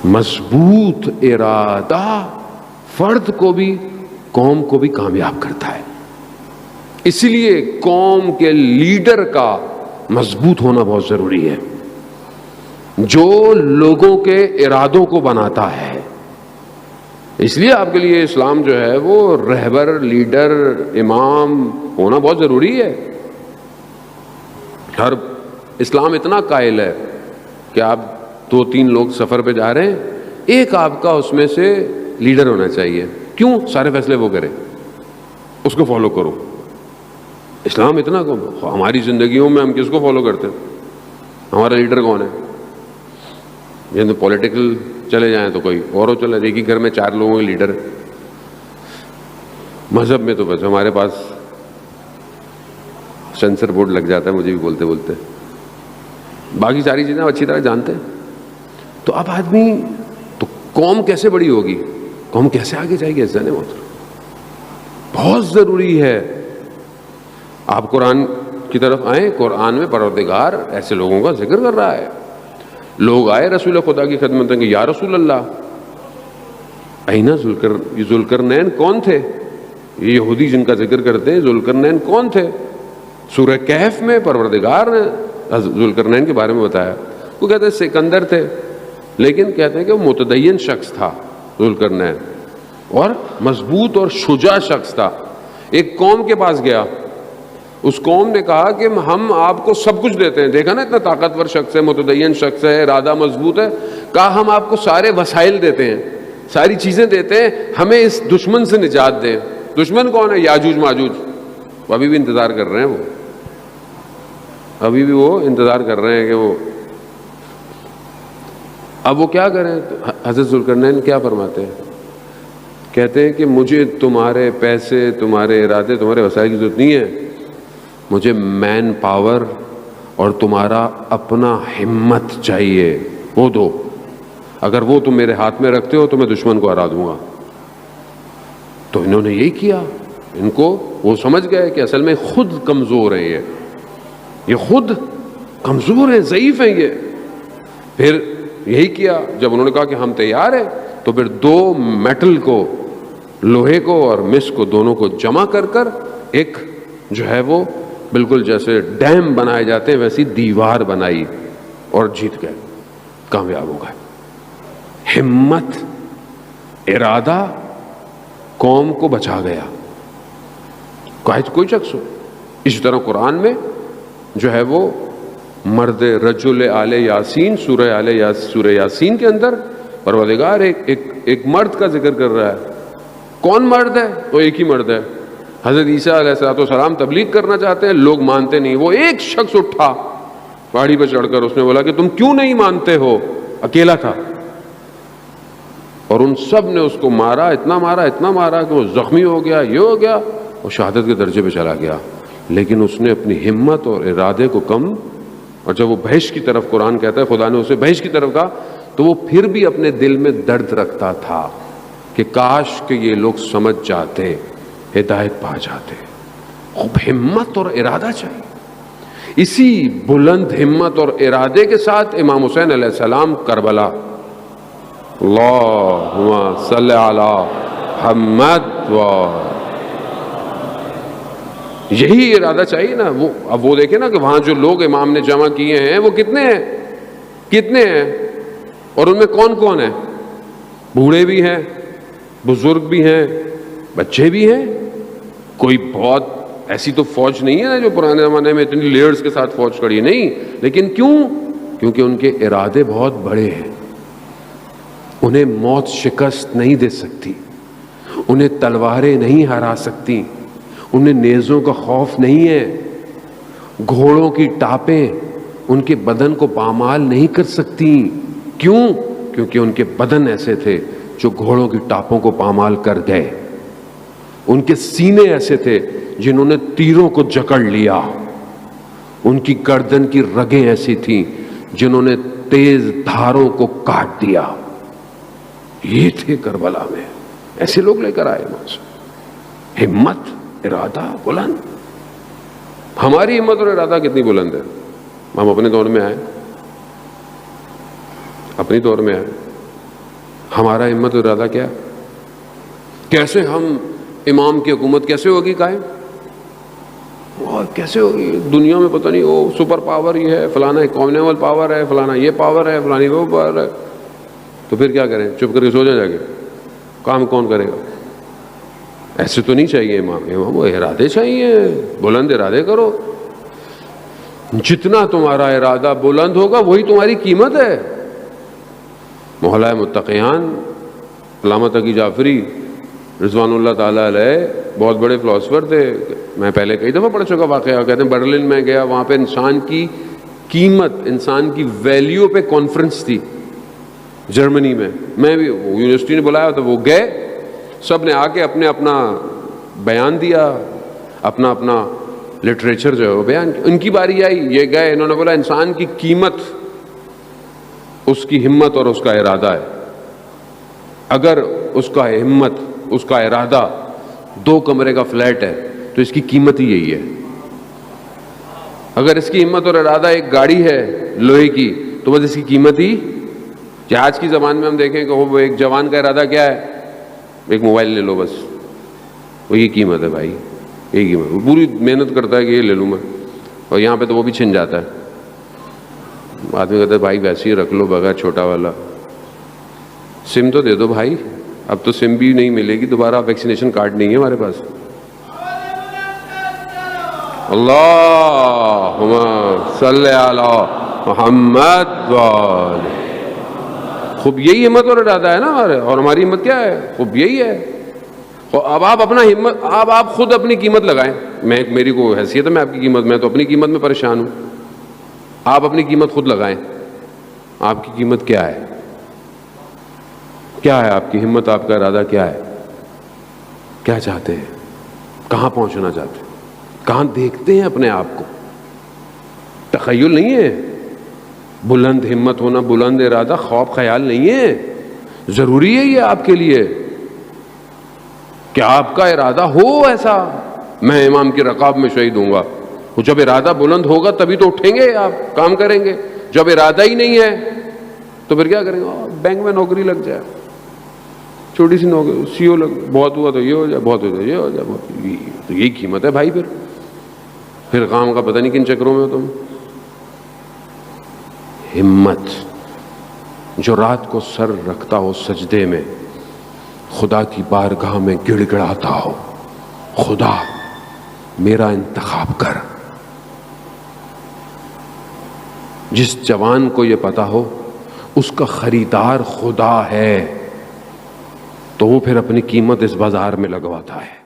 مضبوط ارادہ فرد کو بھی قوم کو بھی کامیاب کرتا ہے. اس لیے قوم کے لیڈر کا مضبوط ہونا بہت ضروری ہے، جو لوگوں کے ارادوں کو بناتا ہے. اس لیے آپ کے لیے اسلام جو ہے وہ رہبر، لیڈر، امام ہونا بہت ضروری ہے. ہر اسلام اتنا قائل ہے کہ آپ 2-3 لوگ سفر پہ جا رہے ہیں، ایک آپ کا اس میں سے لیڈر ہونا چاہیے. کیوں؟ سارے فیصلے وہ کرے، اس کو فالو کرو. اسلام اتنا کم. ہماری زندگیوں میں ہم کس کو فالو کرتے ہیں؟ ہمارا لیڈر کون ہے؟ یہ پولیٹیکل چلے جائیں تو کوئی اور ہو چلے، ایک ہی گھر میں 4 لوگوں کے لیڈر. مذہب میں تو بس ہمارے پاس سینسر بورڈ لگ جاتا ہے مجھے بھی بولتے بولتے. باقی ساری چیزیں اچھی طرح جانتے ہیں. تو اب آدمی تو قوم کیسے بڑی ہوگی، قوم کیسے آگے جائے گی؟ ایسا نہیں ہوتا. بہت ضروری ہے آپ قرآن کی طرف آئیں. قرآن میں پروردگار ایسے لوگوں کا ذکر کر رہا ہے. لوگ آئے رسول خدا کی خدمت میں کہ یا رسول اللہ اینا ذوالقرنین کون تھے؟ یہ یہودی جن کا ذکر کرتے ہیں ذوالقرنین کون تھے؟ سورہ کہف میں پروردگار نے ذوالقرنین کے بارے میں بتایا. وہ کہتے ہیں سکندر تھے، لیکن کہتے ہیں کہ وہ متدین شخص تھا ذوالقرنین، اور مضبوط اور شجاع شخص تھا. ایک قوم کے پاس گیا، اس قوم نے کہا کہ ہم آپ کو سب کچھ دیتے ہیں. دیکھا نا اتنا طاقتور شخص ہے، متدین شخص ہے، ارادہ مضبوط ہے. کہا ہم آپ کو سارے وسائل دیتے ہیں، ساری چیزیں دیتے ہیں، ہمیں اس دشمن سے نجات دیں. دشمن کون ہے؟ یاجوج ماجوج. ابھی بھی انتظار کر رہے ہیں، وہ ابھی بھی وہ انتظار کر رہے ہیں کہ وہ اب وہ کیا کریں. حضرت ذوالقرنین کیا فرماتے ہیں؟ کہتے ہیں کہ مجھے تمہارے پیسے، تمہارے ارادے، تمہارے وسائل کی ضرورت نہیں ہے. مجھے مین پاور اور تمہارا اپنا ہمت چاہیے، وہ دو. اگر وہ تم میرے ہاتھ میں رکھتے ہو تو میں دشمن کو ہرا دوں گا. تو انہوں نے یہی کیا. ان کو وہ سمجھ گئے کہ اصل میں خود کمزور ہیں، یہ خود کمزور ہیں، ضعیف ہیں یہ. پھر یہی کیا. جب انہوں نے کہا کہ ہم تیار ہیں، تو پھر 2 میٹل کو، لوہے کو اور مس کو، دونوں کو جمع کر کر ایک جو ہے وہ بالکل جیسے ڈیم بنائے جاتے ہیں ویسی دیوار بنائی اور جیت گئے، کامیاب ہو گئے. ہمت، ارادہ قوم کو بچا گیا، کوئی شخص ہو. اسی طرح قرآن میں جو ہے وہ مرد رجل آل یاسین، سورہ یاسین کے اندر پروردگار ایک مرد کا ذکر کر رہا ہے. کون مرد ہے؟ وہ ایک ہی مرد ہے. حضرت عیسیٰ علیہ السلام تبلیغ کرنا چاہتے ہیں، لوگ مانتے نہیں. وہ ایک شخص اٹھا پہاڑی پہ چڑھ کر، اس نے بولا کہ تم کیوں نہیں مانتے ہو؟ اکیلا تھا، اور ان سب نے اس کو مارا، اتنا مارا کہ وہ زخمی ہو گیا، یہ ہو گیا، وہ شہادت کے درجے پہ چلا گیا. لیکن اس نے اپنی ہمت اور ارادے کو کم، اور جب وہ بہشت کی طرف، قرآن کہتا ہے خدا نے اسے بہشت کی طرف کہا، تو وہ پھر بھی اپنے دل میں درد رکھتا تھا کہ کاش کہ یہ لوگ سمجھ جاتے، ہدایت پا جاتے. خوب ہمت اور ارادہ چاہیے. اسی بلند ہمت اور ارادے کے ساتھ امام حسین علیہ السلام کربلا، اللہم صلی علی محمد و یہی ارادہ چاہیے نا. وہ اب وہ دیکھیں نا کہ وہاں جو لوگ امام نے جمع کیے ہیں وہ کتنے ہیں، اور ان میں کون کون ہیں؟ بوڑھے بھی ہیں، بزرگ بھی ہیں، بچے بھی ہیں. کوئی بہت ایسی تو فوج نہیں ہے نا جو پرانے زمانے میں اتنی لیئرز کے ساتھ فوج کھڑی ہے، نہیں. لیکن کیونکہ ان کے ارادے بہت بڑے ہیں. انہیں موت شکست نہیں دے سکتی، انہیں تلواریں نہیں ہرا سکتی، انہیں نیزوں کا خوف نہیں ہے، گھوڑوں کی ٹاپیں ان کے بدن کو پامال نہیں کر سکتی. کیونکہ ان کے بدن ایسے تھے جو گھوڑوں کی ٹاپوں کو پامال کر گئے. ان کے سینے ایسے تھے جنہوں نے تیروں کو جکڑ لیا. ان کی گردن کی رگیں ایسی تھیں جنہوں نے تیز دھاروں کو کاٹ دیا. یہ تھے کربلا میں، ایسے لوگ لے کر آئے وہاں سے. ہمت، ارادہ بلند. ہماری ہمت اور ارادہ کتنی بلند ہے. ہم اپنے دور میں آئے، ہمارا ہمت اور ارادہ کیا ہے؟ کیسے ہم امام کی حکومت کیسے ہوگی قائم؟ اور کیسے ہوگی؟ دنیا میں پتہ نہیں وہ سپر پاور یہ ہے، فلانا کامنیول پاور ہے، فلانا یہ پاور ہے، فلانی وہ پاور ہے. تو پھر کیا کریں؟ چپ کر کے سو جا کے؟ کام کون کرے گا؟ ایسے تو نہیں چاہیے امام وہ ارادے چاہیے، بلند ارادے کرو. جتنا تمہارا ارادہ بلند ہوگا وہی تمہاری قیمت ہے. مولا متقیان علامہ تقی جعفری رضوان اللہ تعالیٰ علیہ بہت بڑے فلاسفر تھے. میں پہلے کئی دفعہ پڑھ چکا واقعہ. کہتے ہیں برلن میں گیا، وہاں پہ انسان کی قیمت، انسان کی ویلیو پہ کانفرنس تھی جرمنی میں. میں بھی یونیورسٹی نے بلایا تو وہ گئے، سب نے آ کے اپنے اپنا بیان دیا، اپنا اپنا لٹریچر جو ہے وہ بیان کیا. ان کی باری آئی، یہ گئے، انہوں نے بولا انسان کی قیمت اس کی ہمت اور اس کا ارادہ ہے. اگر اس کا ہمت، اس کا ارادہ 2 کمرے کا فلیٹ ہے تو اس کی قیمت ہی یہی ہے. اگر اس کی ہمت اور ارادہ ایک گاڑی ہے لوہے کی تو بس اس کی قیمت ہی. کہ آج کی زبان میں ہم دیکھیں کہ وہ ایک جوان کا ارادہ کیا ہے؟ ایک موبائل لے لو بس، وہ یہ قیمت ہے بھائی، یہی قیمت. وہ پوری محنت کرتا ہے کہ یہ لے لوں میں، اور یہاں پہ تو وہ بھی چھن جاتا ہے. آدمی کہتا ہے بھائی ویسے ہی رکھ لو بغیر چھوٹا والا، سم تو دے دو بھائی. اب تو سم بھی نہیں ملے گی دوبارہ، ویکسینیشن کارڈ نہیں ہے ہمارے پاس. اللہم صلی علی محمد وآلہ. خوب یہی ہمت اور ارادہ ہے نا ہمارے. اور ہماری ہمت کیا ہے؟ خوب یہی ہے. اب آپ اپنا ہمت، اب آپ خود اپنی قیمت لگائیں. میری کو حیثیت ہے میں آپ کی قیمت، میں تو اپنی قیمت میں پریشان ہوں. آپ اپنی قیمت خود لگائیں. آپ کی قیمت کیا ہے؟ کیا ہے آپ کی ہمت؟ آپ کا ارادہ کیا ہے؟ کیا چاہتے ہیں؟ کہاں پہنچنا چاہتے ہیں؟ کہاں دیکھتے ہیں اپنے آپ کو؟ تخیل نہیں ہے. بلند ہمت ہونا، بلند ارادہ خواب خیال نہیں ہے. ضروری ہے یہ آپ کے لیے کہ آپ کا ارادہ ہو ایسا، میں امام کی رکاب میں شہید ہوں گا. وہ جب ارادہ بلند ہوگا تبھی تو اٹھیں گے، آپ کام کریں گے. جب ارادہ ہی نہیں ہے تو پھر کیا کریں گے؟ بینک میں نوکری لگ جائے، چھوٹی سی نوکری، سی او لگ، بہت ہوا تو یہ ہو جائے، بہت ہو جائے یہ ہو جائے. تو یہی قیمت ہے بھائی. پھر کام کا پتہ نہیں کن چکروں میں ہو تم. ہمت جو رات کو سر رکھتا ہو سجدے میں، خدا کی بارگاہ میں گڑ گڑاتا ہو، خدا میرا انتخاب کر. جس جوان کو یہ پتا ہو اس کا خریدار خدا ہے تو وہ پھر اپنی قیمت اس بازار میں لگواتا ہے.